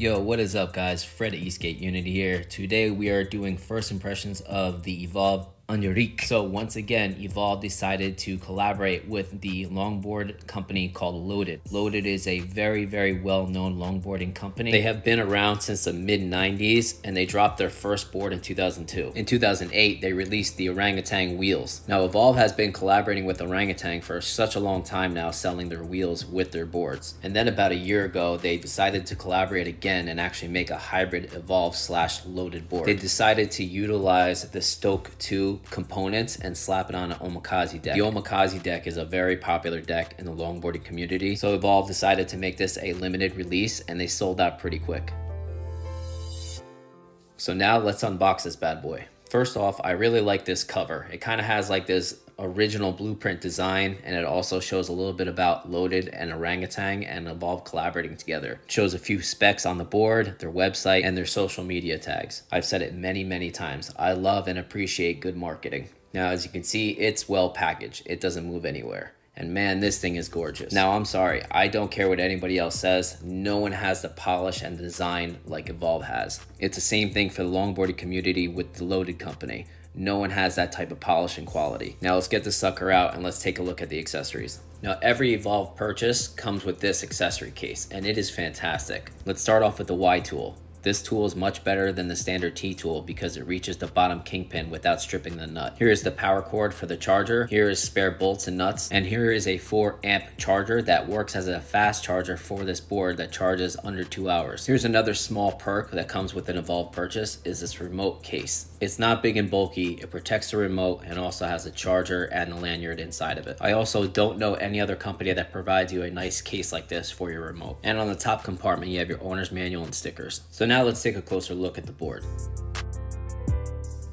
Yo, what is up guys? Fred Eastgate Unity here. Today we are doing first impressions of the Evolve ONIRIQUE. So once again, Evolve decided to collaborate with the longboard company called Loaded. Loaded is a very well-known longboarding company. They have been around since the mid-90s and they dropped their first board in 2002. In 2008, they released the orangatang wheels. Now Evolve has been collaborating with orangatang for such a long time now, selling their wheels with their boards. And then about a year ago, they decided to collaborate again and actually make a hybrid Evolve / Loaded board. They decided to utilize the Stoke 2 components and slap it on an omakase deck. The omakase deck is a very popular deck in the longboarding community, so Evolve decided to make this a limited release and they sold out pretty quick. So now let's unbox this bad boy. First off, I really like this cover. It kind of has like this original blueprint design, and it also shows a little bit about Loaded and orangatang and Evolve collaborating together. It shows a few specs on the board, their website, and their social media tags. I've said it many times. I love and appreciate good marketing. Now, as you can see, it's well packaged. It doesn't move anywhere. And man, this thing is gorgeous. Now, I'm sorry, I don't care what anybody else says. No one has the polish and design like Evolve has. It's the same thing for the longboarding community with the Loaded company. No one has that type of polish and quality. Now let's get this sucker out and let's take a look at the accessories. Now every Evolve purchase comes with this accessory case and it is fantastic. Let's start off with the Y tool. This tool is much better than the standard T tool because it reaches the bottom kingpin without stripping the nut. Here is the power cord for the charger. Here is spare bolts and nuts. And here is a 4 amp charger that works as a fast charger for this board that charges under 2 hours. Here's another small perk that comes with an Evolve purchase is this remote case. It's not big and bulky. It protects the remote and also has a charger and a lanyard inside of it. I also don't know any other company that provides you a nice case like this for your remote. And on the top compartment, you have your owner's manual and stickers. So now let's take a closer look at the board.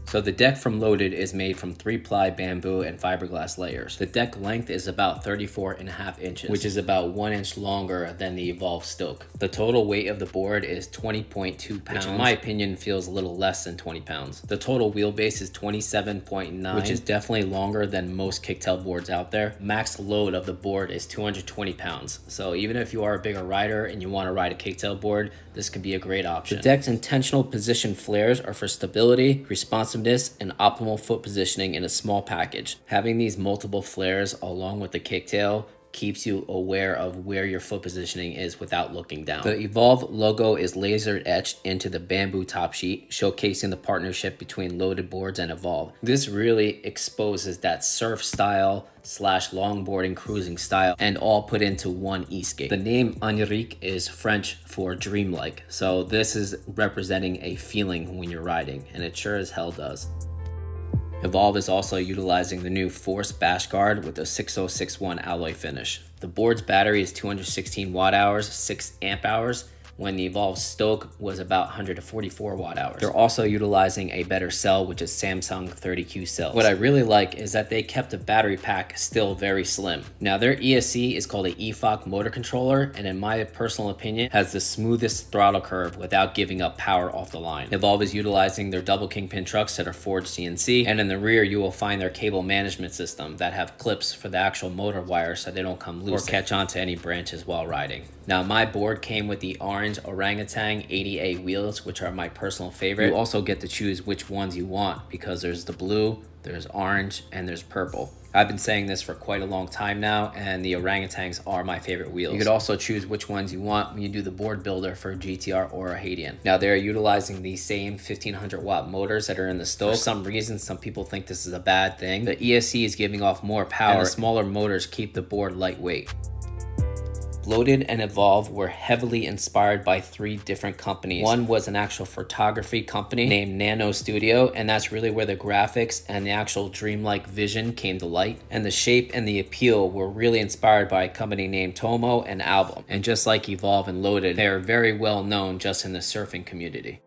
So the deck from Loaded is made from 3-ply bamboo and fiberglass layers. The deck length is about 34.5 inches, which is about 1 inch longer than the Evolve Stoke. The total weight of the board is 20.2 pounds, which in my opinion feels a little less than 20 pounds. The total wheelbase is 27.9, which is definitely longer than most kicktail boards out there. Max load of the board is 220 pounds. So even if you are a bigger rider and you want to ride a kicktail board, this could be a great option. The deck's intentional position flares are for stability, responsiveness, and optimal foot positioning in a small package. Having these multiple flares along with the kicktail keeps you aware of where your foot positioning is without looking down. The Evolve logo is laser etched into the bamboo top sheet, showcasing the partnership between Loaded boards and Evolve. This really exposes that surf style / longboarding cruising style and all put into one e-skate. The name ONIRIQUE is French for dreamlike, so this is representing a feeling when you're riding, and it sure as hell does. Evolve is also utilizing the new Force bash guard with a 6061 alloy finish. The board's battery is 216 watt hours, 6 amp hours, when the Evolve Stoke was about 144 watt hours. They're also utilizing a better cell, which is Samsung 30Q cells. What I really like is that they kept the battery pack still very slim. Now their ESC is called an eevees motor controller, and in my personal opinion has the smoothest throttle curve without giving up power off the line. Evolve is utilizing their double kingpin trucks that are forged CNC, and in the rear you will find their cable management system that have clips for the actual motor wires so they don't come loose or catch onto any branches while riding. Now my board came with the orange orangatang 80A wheels, which are my personal favorite. You also get to choose which ones you want because there's the blue, there's orange, and there's purple. I've been saying this for quite a long time now, and the orangatangs are my favorite wheels. You could also choose which ones you want when you do the board builder for GTR or a Haitian. Now they're utilizing the same 1500 watt motors that are in the Stoke. For some reason, some people think this is a bad thing. The ESC is giving off more power, and the smaller motors keep the board lightweight. Loaded and Evolve were heavily inspired by 3 different companies. One was an actual photography company named Nano Studio, and that's really where the graphics and the actual dreamlike vision came to light. And the shape and the appeal were really inspired by a company named Tomo and Album. And just like Evolve and Loaded, they are very well known just in the surfing community.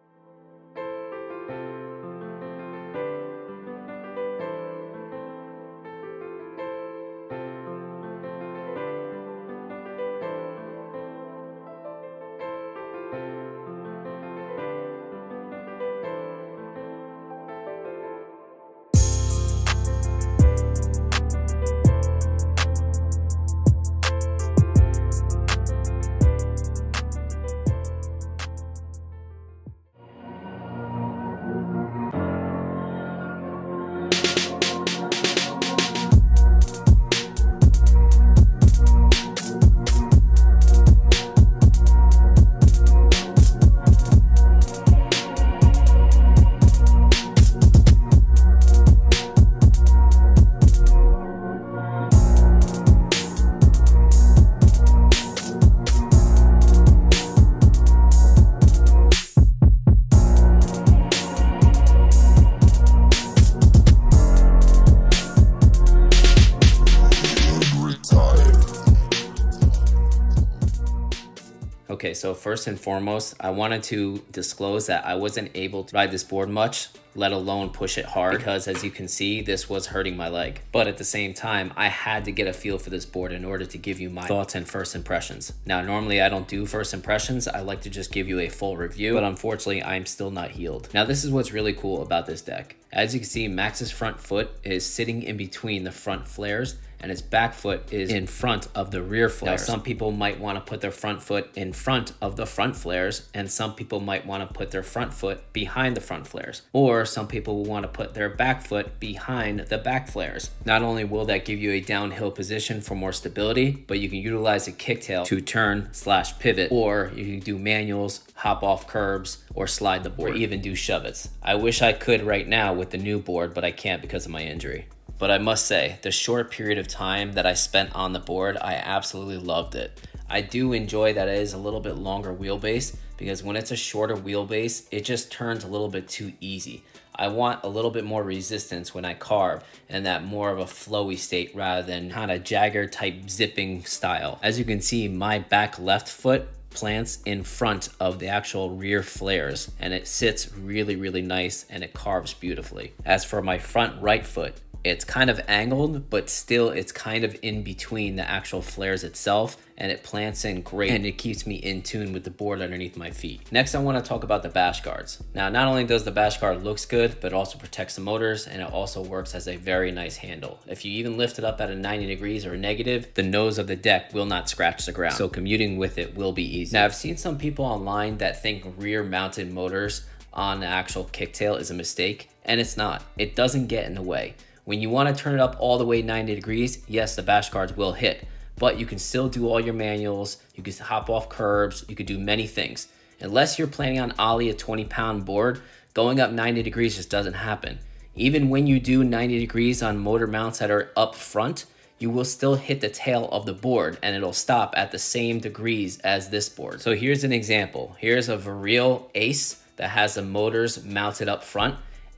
Okay, so first and foremost, I wanted to disclose that I wasn't able to ride this board much, let alone push it hard, because as you can see, this was hurting my leg. But at the same time, I had to get a feel for this board in order to give you my thoughts and first impressions. Now, normally I don't do first impressions. I like to just give you a full review, but unfortunately, I'm still not healed. Now, this is what's really cool about this deck. As you can see, Max's front foot is sitting in between the front flares, and his back foot is in front of the rear flares. Now, some people might want to put their front foot in front of the front flares, and some people might want to put their front foot behind the front flares, or some people will want to put their back foot behind the back flares. Not only will that give you a downhill position for more stability, but you can utilize a kicktail to turn/pivot, or you can do manuals, hop off curbs, or slide the board, or even do shove-its. I wish I could right now with the new board, but I can't because of my injury. But I must say, the short period of time that I spent on the board, I absolutely loved it. I do enjoy that it is a little bit longer wheelbase, because when it's a shorter wheelbase, it just turns a little bit too easy. I want a little bit more resistance when I carve, and that more of a flowy state rather than kind of jagger type zipping style. As you can see, my back left foot plants in front of the actual rear flares, and it sits really nice, and it carves beautifully. As for my front right foot, it's kind of angled, but still it's kind of in between the actual flares itself, and it plants in great, and it keeps me in tune with the board underneath my feet. Next, I want to talk about the bash guards. Now, not only does the bash guard looks good, but it also protects the motors, and it also works as a very nice handle. If you even lift it up at a 90 degrees or negative, the nose of the deck will not scratch the ground, so commuting with it will be easy. Now, I've seen some people online that think rear mounted motors on the actual kicktail is a mistake, and it's not. It doesn't get in the way. When you want to turn it up all the way 90 degrees, yes, the bash guards will hit, but you can still do all your manuals, you can hop off curbs, you could do many things. Unless you're planning on ollie a 20-pound board, going up 90 degrees just doesn't happen. Even when you do 90 degrees on motor mounts that are up front, you will still hit the tail of the board, and it'll stop at the same degrees as this board. So here's an example. Here's a Verreal Ace that has the motors mounted up front.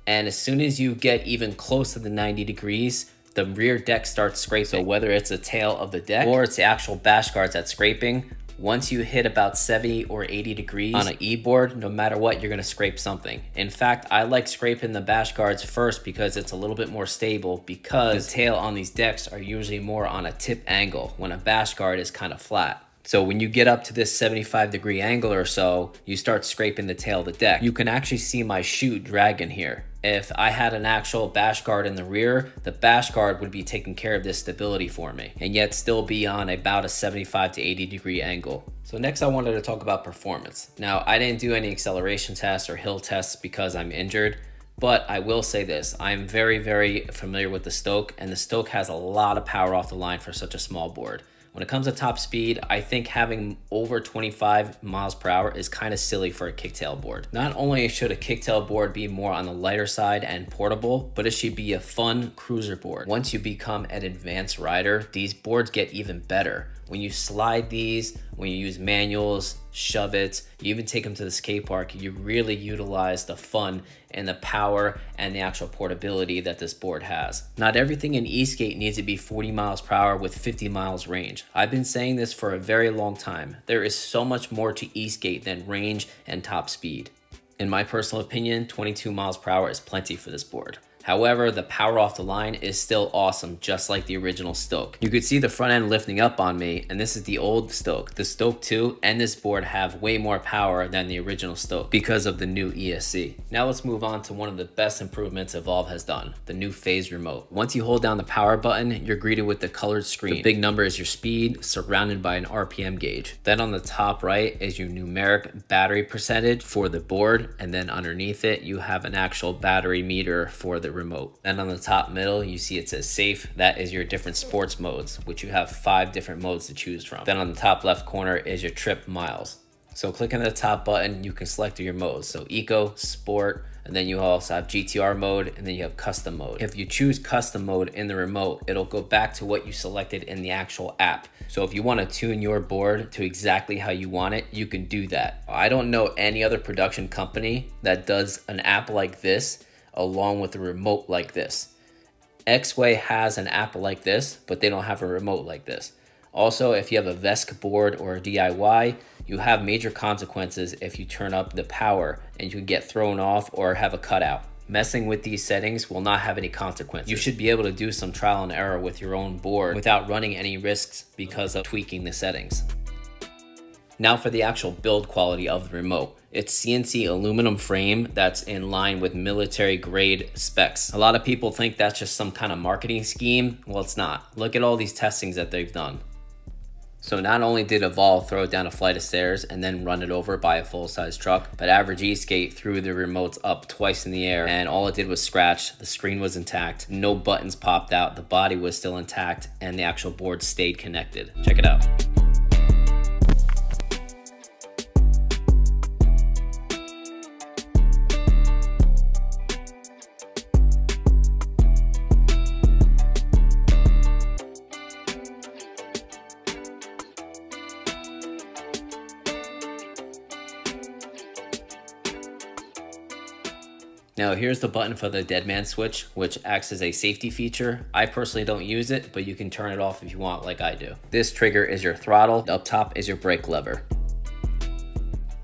And as soon as you get even close to the 90 degrees, the rear deck starts scraping. So whether it's the tail of the deck or it's the actual bash guards that's scraping, once you hit about 70 or 80 degrees on an e-board, no matter what, you're gonna scrape something. In fact, I like scraping the bash guards first because it's a little bit more stable, because the tail on these decks are usually more on a tip angle when a bash guard is kind of flat. So when you get up to this 75-degree angle or so, you start scraping the tail of the deck. You can actually see my chute dragging here. If I had an actual bash guard in the rear, the bash guard would be taking care of this stability for me, and yet still be on about a 75 to 80 degree angle. So next I wanted to talk about performance. Now, I didn't do any acceleration tests or hill tests because I'm injured, but I will say this, I'm very familiar with the Stoke, and the Stoke has a lot of power off the line for such a small board. When it comes to top speed, I think having over 25 miles per hour is kind of silly for a kicktail board. Not only should a kicktail board be more on the lighter side and portable, but it should be a fun cruiser board. Once you become an advanced rider, these boards get even better. When you slide these, when you use manuals, shove-its, you even take them to the skate park, you really utilize the fun and the power and the actual portability that this board has. Not everything in e-skate needs to be 40 miles per hour with 50 miles range. I've been saying this for a very long time. There is so much more to e-skate than range and top speed. In my personal opinion, 22 miles per hour is plenty for this board. However, the power off the line is still awesome, just like the original Stoke. You could see the front end lifting up on me, and this is the old Stoke. The Stoke 2 and this board have way more power than the original Stoke because of the new ESC. Now let's move on to one of the best improvements Evolve has done, the new phase remote. Once you hold down the power button, you're greeted with the colored screen. The big number is your speed, surrounded by an RPM gauge. Then on the top right is your numeric battery percentage for the board, and then underneath it, you have an actual battery meter for the remote. Then on the top middle, you see it says safe. That is your different sports modes, which you have 5 different modes to choose from. Then on the top left corner is your trip miles. So clicking the top button, you can select your modes. So eco, sport, and then you also have GTR mode, and then you have custom mode. If you choose custom mode in the remote, it'll go back to what you selected in the actual app. So if you want to tune your board to exactly how you want it, you can do that. I don't know any other production company that does an app like this along with a remote like this. Exway has an app like this, but they don't have a remote like this. Also, if you have a vokboard or a DIY, you have major consequences if you turn up the power and you can get thrown off or have a cutout. Messing with these settings will not have any consequences. You should be able to do some trial and error with your own board without running any risks because of tweaking the settings. Now for the actual build quality of the remote. It's CNC aluminum frame that's in line with military grade specs. A lot of people think that's just some kind of marketing scheme. Well, it's not. Look at all these testings that they've done. So not only did Evolve throw it down a flight of stairs and then run it over by a full-size truck, but average E-skate threw the remotes up twice in the air and all it did was scratch. The screen was intact, no buttons popped out, the body was still intact, and the actual board stayed connected. Check it out. Now here's the button for the dead man switch, which acts as a safety feature. I personally don't use it, but you can turn it off if you want like I do. This trigger is your throttle, up top is your brake lever.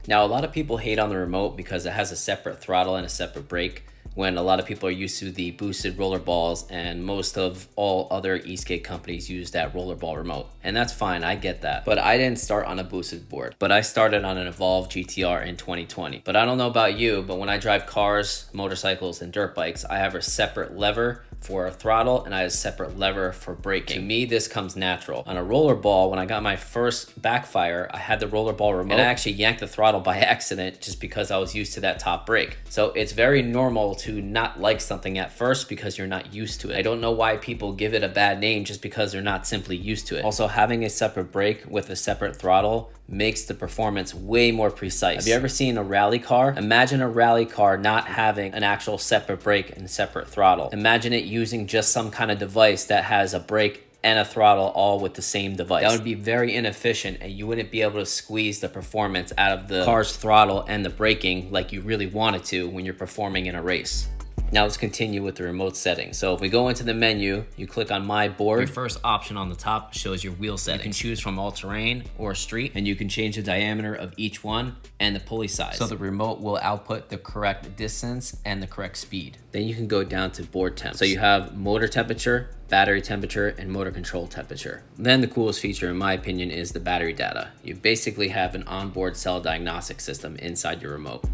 Now a lot of people hate on the remote because it has a separate throttle and a separate brake, when a lot of people are used to the boosted roller balls, and most of all other e-skate companies use that rollerball remote. And that's fine, I get that. But I didn't start on a boosted board, but I started on an Evolve GTR in 2020. But I don't know about you, but when I drive cars, motorcycles, and dirt bikes, I have a separate lever for a throttle and I have a separate lever for braking. To me, this comes natural. On a rollerball, when I got my first backfire, I had the rollerball remote and I actually yanked the throttle by accident just because I was used to that top brake. So it's very normal to not like something at first because you're not used to it. I don't know why people give it a bad name just because they're not simply used to it. Also, having a separate brake with a separate throttle makes the performance way more precise. Have you ever seen a rally car? Imagine a rally car not having an actual separate brake and separate throttle. Imagine it using just some kind of device that has a brake and a throttle all with the same device. That would be very inefficient and you wouldn't be able to squeeze the performance out of the car's throttle and the braking like you really wanted to when you're performing in a race. Now let's continue with the remote settings. So if we go into the menu, you click on My Board. Your first option on the top shows your wheel settings. You can choose from all-terrain or street, and you can change the diameter of each one and the pulley size. So the remote will output the correct distance and the correct speed. Then you can go down to board temp. So you have motor temperature, battery temperature, and motor control temperature. Then the coolest feature, in my opinion, is the battery data. You basically have an onboard cell diagnostic system inside your remote.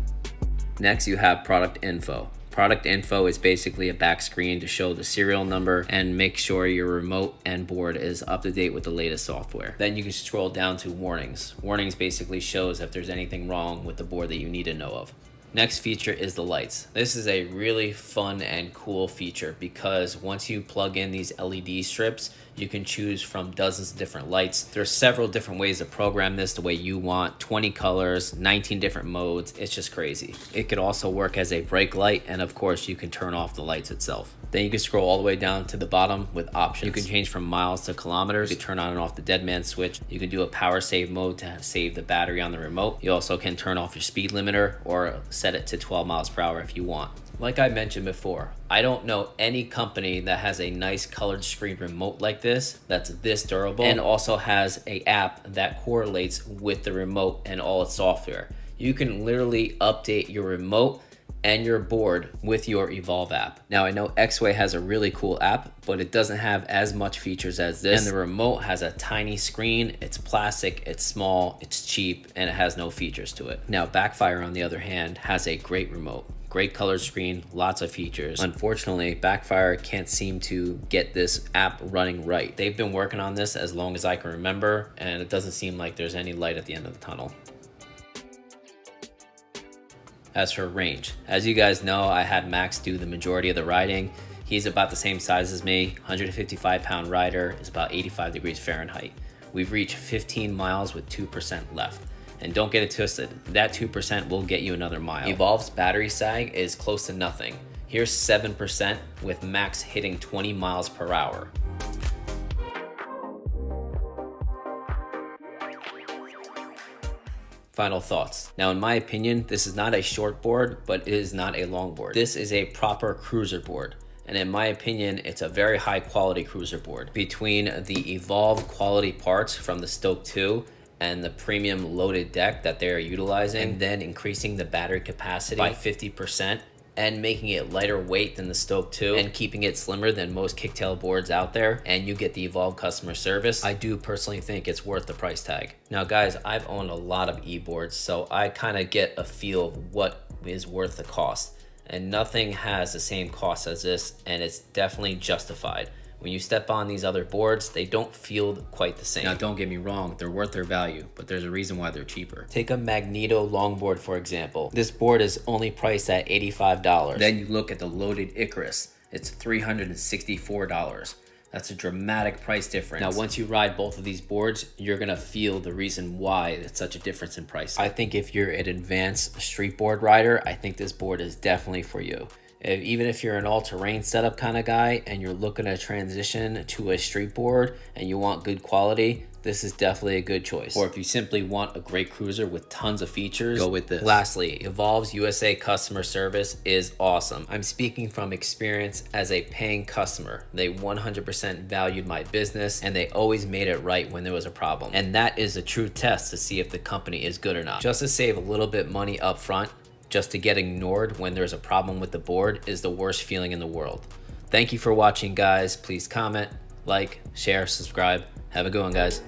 Next, you have product info. Product info is basically a back screen to show the serial number and make sure your remote and board is up to date with the latest software. Then you can scroll down to warnings. Warnings basically shows if there's anything wrong with the board that you need to know of. Next feature is the lights. This is a really fun and cool feature because once you plug in these LED strips, you can choose from dozens of different lights. There's several different ways to program this the way you want. 20 colors, 19 different modes. It's just crazy. It could also work as a brake light, and of course you can turn off the lights itself. Then you can scroll all the way down to the bottom with options. You can change from miles to kilometers. You can turn on and off the dead man switch. You can do a power save mode to save the battery on the remote. You also can turn off your speed limiter or set it to 12 miles per hour if you want. Like I mentioned before, I don't know any company that has a nice colored screen remote like this, that's this durable, and also has an app that correlates with the remote and all its software. You can literally update your remote and your board with your Evolve app. Now I know Exway has a really cool app, but it doesn't have as much features as this. And the remote has a tiny screen, it's plastic, it's small, it's cheap, and it has no features to it. Now Backfire on the other hand has a great remote. Great color screen, lots of features. Unfortunately, Backfire can't seem to get this app running right. They've been working on this as long as I can remember, and it doesn't seem like there's any light at the end of the tunnel. As for range, as you guys know, I had Max do the majority of the riding. He's about the same size as me, 155-pound rider, is about 85 degrees Fahrenheit. We've reached 15 miles with 2% left. And don't get it twisted, that 2% will get you another mile. Evolve's battery sag is close to nothing. Here's 7% with Max hitting 20 miles per hour. Final thoughts. Now, in my opinion, this is not a short board, but it is not a long board. This is a proper cruiser board. And in my opinion, it's a very high quality cruiser board. Between the Evolve quality parts from the Stoke 2 and the premium loaded deck that they're utilizing, and then increasing the battery capacity by 50% and making it lighter weight than the Stoke 2 and keeping it slimmer than most kicktail boards out there, and you get the evolved customer service, I do personally think it's worth the price tag. Now guys, I've owned a lot of e-boards, so I kind of get a feel of what is worth the cost, and nothing has the same cost as this, and it's definitely justified. When you step on these other boards, they don't feel quite the same. Now don't get me wrong, they're worth their value, but there's a reason why they're cheaper. Take a Magneto longboard for example. This board is only priced at $85. Then you look at the loaded Icarus, it's $364. That's a dramatic price difference. Now once you ride both of these boards, you're gonna feel the reason why it's such a difference in price. I think if you're an advanced street board rider, I think this board is definitely for you. Even if you're an all-terrain setup kind of guy and you're looking to transition to a street board and you want good quality, this is definitely a good choice. Or if you simply want a great cruiser with tons of features, go with this. Lastly, Evolve's USA customer service is awesome. I'm speaking from experience as a paying customer. They 100% valued my business and they always made it right when there was a problem. And that is a true test to see if the company is good or not. Just to save a little bit money up front, just to get ignored when there's a problem with the board is the worst feeling in the world. Thank you for watching guys. Please comment, like, share, subscribe. Have a good one guys.